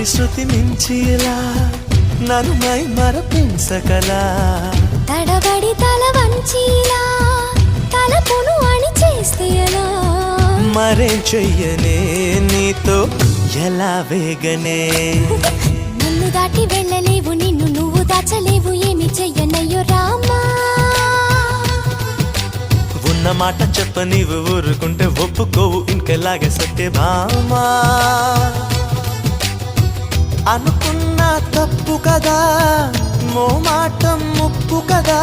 శృతి మించిలా నన్ను మై మరపించకలా తడబడి తల వంచిలా తలపును అని చేస్తే ఎలా మరేం చెయ్యనే నీతో ఎలా వేగనే నన్ను దాటి వెళ్ళలేవు నిన్ను నువ్వు దాచలేవు ఏమి చెయ్యనయ్యో రామా ఉన్న మాట చెప్ప నీవు ఊరుకుంటే ఒప్పుకోవు ఇంకెలాగే సత్య భామా అనుకున్నా తప్పు కదా మో మాట ముప్పు కదా